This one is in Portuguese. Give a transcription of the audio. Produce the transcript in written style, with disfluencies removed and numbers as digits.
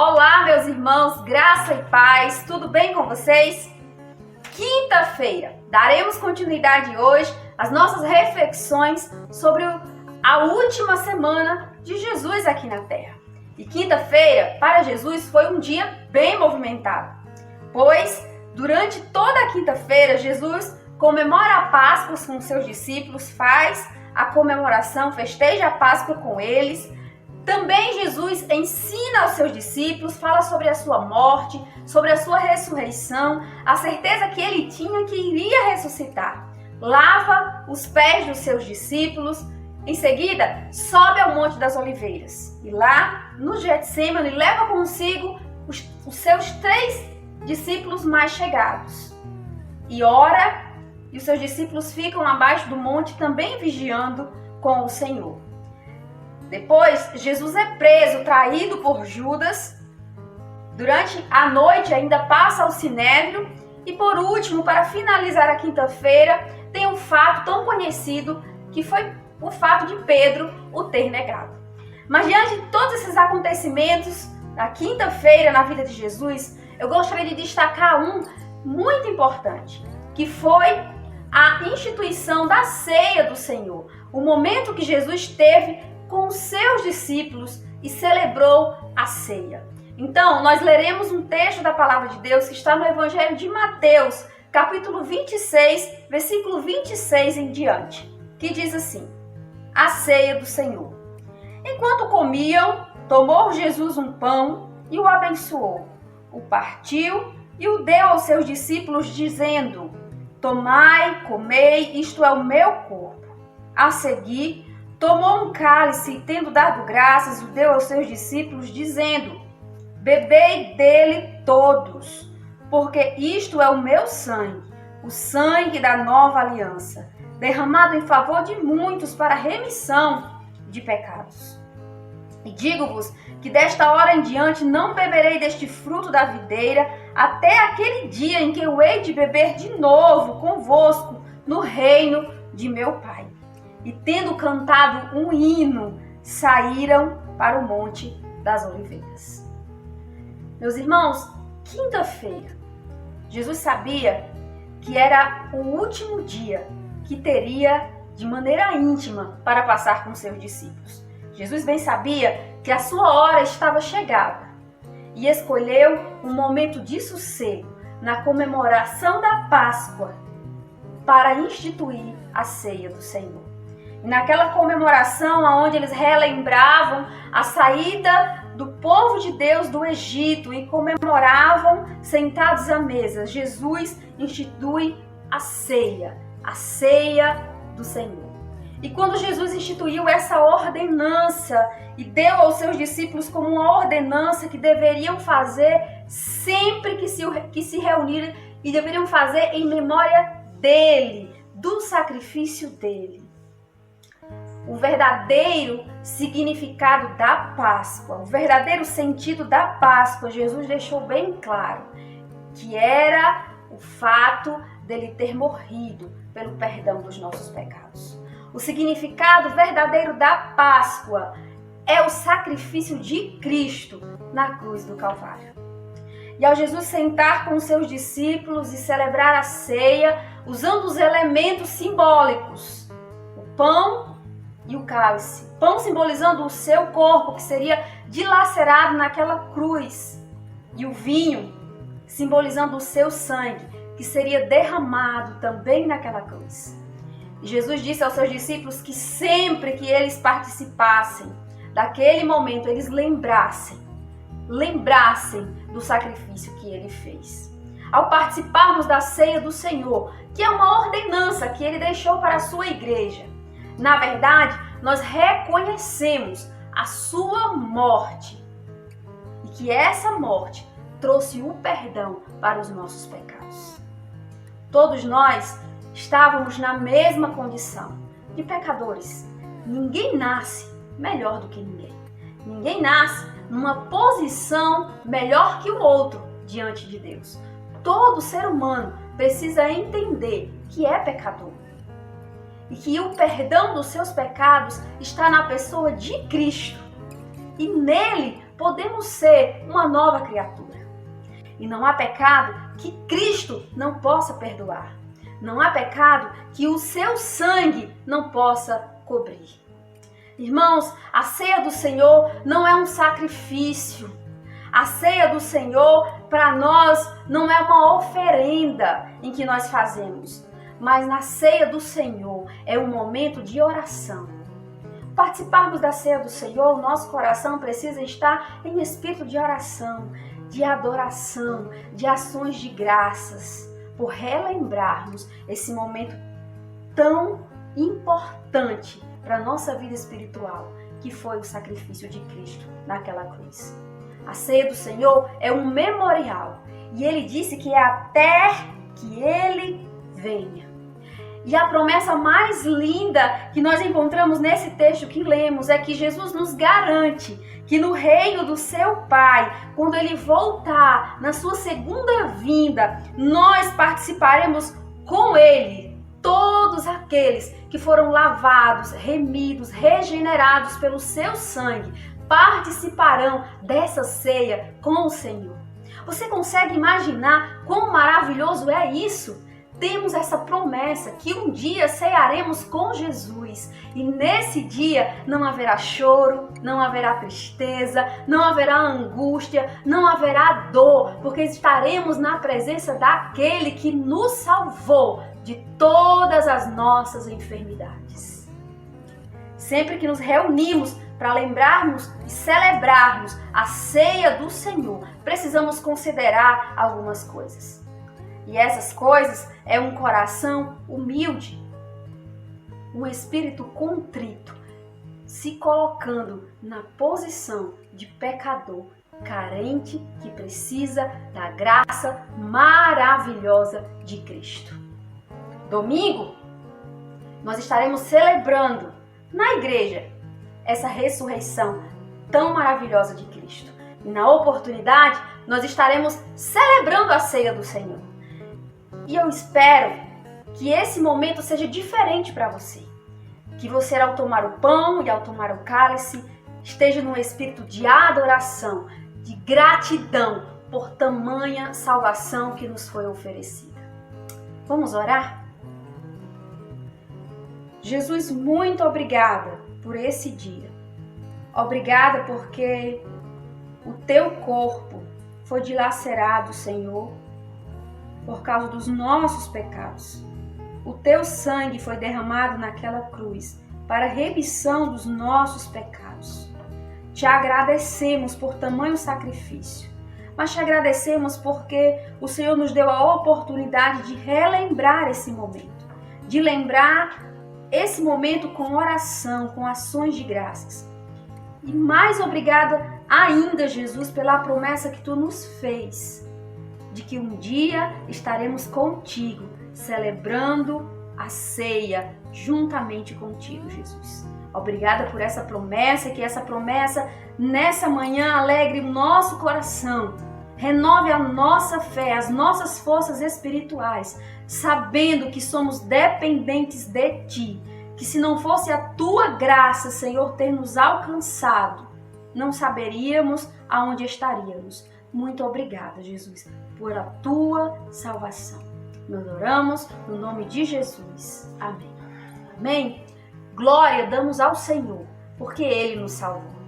Olá, meus irmãos, graça e paz, tudo bem com vocês? Quinta-feira, daremos continuidade hoje às nossas reflexões sobre a última semana de Jesus aqui na Terra. E quinta-feira, para Jesus, foi um dia bem movimentado, pois durante toda a quinta-feira, Jesus comemora a Páscoa com seus discípulos, faz a comemoração, festeja a Páscoa com eles. Também Jesus ensina aos seus discípulos, fala sobre a sua morte, sobre a sua ressurreição, a certeza que ele tinha que iria ressuscitar. Lava os pés dos seus discípulos, em seguida sobe ao Monte das Oliveiras. E lá, no Getsêmani, leva consigo os seus 3 discípulos mais chegados. E ora, e os seus discípulos ficam abaixo do monte também vigiando com o Senhor. Depois, Jesus é preso, traído por Judas. Durante a noite ainda passa ao Sinédrio. E por último, para finalizar a quinta-feira, tem um fato tão conhecido que foi o fato de Pedro o ter negado. Mas diante de todos esses acontecimentos da quinta-feira na vida de Jesus, eu gostaria de destacar um muito importante, que foi a instituição da ceia do Senhor. O momento que Jesus teve com os seus discípulos e celebrou a ceia. Então, nós leremos um texto da palavra de Deus que está no Evangelho de Mateus, capítulo 26, versículo 26 em diante, que diz assim: a ceia do Senhor. Enquanto comiam, tomou Jesus um pão e o abençoou, o partiu e o deu aos seus discípulos, dizendo: tomai, comei, isto é o meu corpo. A seguir, tomou um cálice e, tendo dado graças, o deu aos seus discípulos, dizendo: bebei dele todos, porque isto é o meu sangue, o sangue da nova aliança, derramado em favor de muitos para a remissão de pecados. E digo-vos que desta hora em diante não beberei deste fruto da videira, até aquele dia em que eu hei de beber de novo convosco no reino de meu Pai. E tendo cantado um hino, saíram para o Monte das Oliveiras. Meus irmãos, quinta-feira, Jesus sabia que era o último dia que teria de maneira íntima para passar com seus discípulos. Jesus bem sabia que a sua hora estava chegada e escolheu um momento de sossego na comemoração da Páscoa para instituir a ceia do Senhor. E naquela comemoração, onde eles relembravam a saída do povo de Deus do Egito e comemoravam sentados à mesa, Jesus institui a ceia do Senhor. E quando Jesus instituiu essa ordenança e deu aos seus discípulos como uma ordenança que deveriam fazer sempre que se reunirem, e deveriam fazer em memória dele, do sacrifício dele. O verdadeiro significado da Páscoa, o verdadeiro sentido da Páscoa, Jesus deixou bem claro, que era o fato dele ter morrido pelo perdão dos nossos pecados. O significado verdadeiro da Páscoa é o sacrifício de Cristo na cruz do Calvário. E ao Jesus sentar com seus discípulos e celebrar a ceia, usando os elementos simbólicos, o pão e o cálice. Pão simbolizando o seu corpo, que seria dilacerado naquela cruz, e o vinho simbolizando o seu sangue, que seria derramado também naquela cruz. E Jesus disse aos seus discípulos que sempre que eles participassem daquele momento, eles lembrassem do sacrifício que ele fez. Ao participarmos da ceia do Senhor, que é uma ordenança que ele deixou para a sua igreja, na verdade, nós reconhecemos a sua morte e que essa morte trouxe o perdão para os nossos pecados. Todos nós estávamos na mesma condição de pecadores. Ninguém nasce melhor do que ninguém. Ninguém nasce numa posição melhor que o outro diante de Deus. Todo ser humano precisa entender que é pecador e que o perdão dos seus pecados está na pessoa de Cristo. E nele podemos ser uma nova criatura. E não há pecado que Cristo não possa perdoar. Não há pecado que o seu sangue não possa cobrir. Irmãos, a ceia do Senhor não é um sacrifício. A ceia do Senhor, para nós, não é uma oferenda em que nós fazemos. Mas na ceia do Senhor é um momento de oração. Participarmos da ceia do Senhor, o nosso coração precisa estar em espírito de oração, de adoração, de ações de graças, por relembrarmos esse momento tão importante para a nossa vida espiritual, que foi o sacrifício de Cristo naquela cruz. A ceia do Senhor é um memorial e ele disse que é até que ele venha. E a promessa mais linda que nós encontramos nesse texto que lemos é que Jesus nos garante que no reino do seu Pai, quando ele voltar na sua segunda vinda, nós participaremos com ele, todos aqueles que foram lavados, remidos, regenerados pelo seu sangue, participarão dessa ceia com o Senhor. Você consegue imaginar quão maravilhoso é isso? Temos essa promessa que um dia cearemos com Jesus e nesse dia não haverá choro, não haverá tristeza, não haverá angústia, não haverá dor, porque estaremos na presença daquele que nos salvou de todas as nossas enfermidades. Sempre que nos reunimos para lembrarmos e celebrarmos a ceia do Senhor, precisamos considerar algumas coisas. E essas coisas é um coração humilde, um espírito contrito, se colocando na posição de pecador carente que precisa da graça maravilhosa de Cristo. Domingo, nós estaremos celebrando na igreja essa ressurreição tão maravilhosa de Cristo. E na oportunidade, nós estaremos celebrando a ceia do Senhor. E eu espero que esse momento seja diferente para você. Que você, ao tomar o pão e ao tomar o cálice, esteja num espírito de adoração, de gratidão por tamanha salvação que nos foi oferecida. Vamos orar? Jesus, muito obrigada por esse dia. Obrigada porque o teu corpo foi dilacerado, Senhor, por causa dos nossos pecados. O teu sangue foi derramado naquela cruz para a remissão dos nossos pecados. Te agradecemos por tamanho sacrifício, mas te agradecemos porque o Senhor nos deu a oportunidade de relembrar esse momento, de lembrar esse momento com oração, com ações de graças. E mais obrigada ainda, Jesus, pela promessa que tu nos fez, de que um dia estaremos contigo, celebrando a ceia juntamente contigo, Jesus. Obrigada por essa promessa, que essa promessa nessa manhã alegre o nosso coração, renove a nossa fé, as nossas forças espirituais, sabendo que somos dependentes de Ti, que se não fosse a Tua graça, Senhor, ter nos alcançado, não saberíamos aonde estaríamos. Muito obrigada, Jesus, por a Tua salvação. Nós oramos no nome de Jesus. Amém. Amém. Glória damos ao Senhor, porque Ele nos salvou.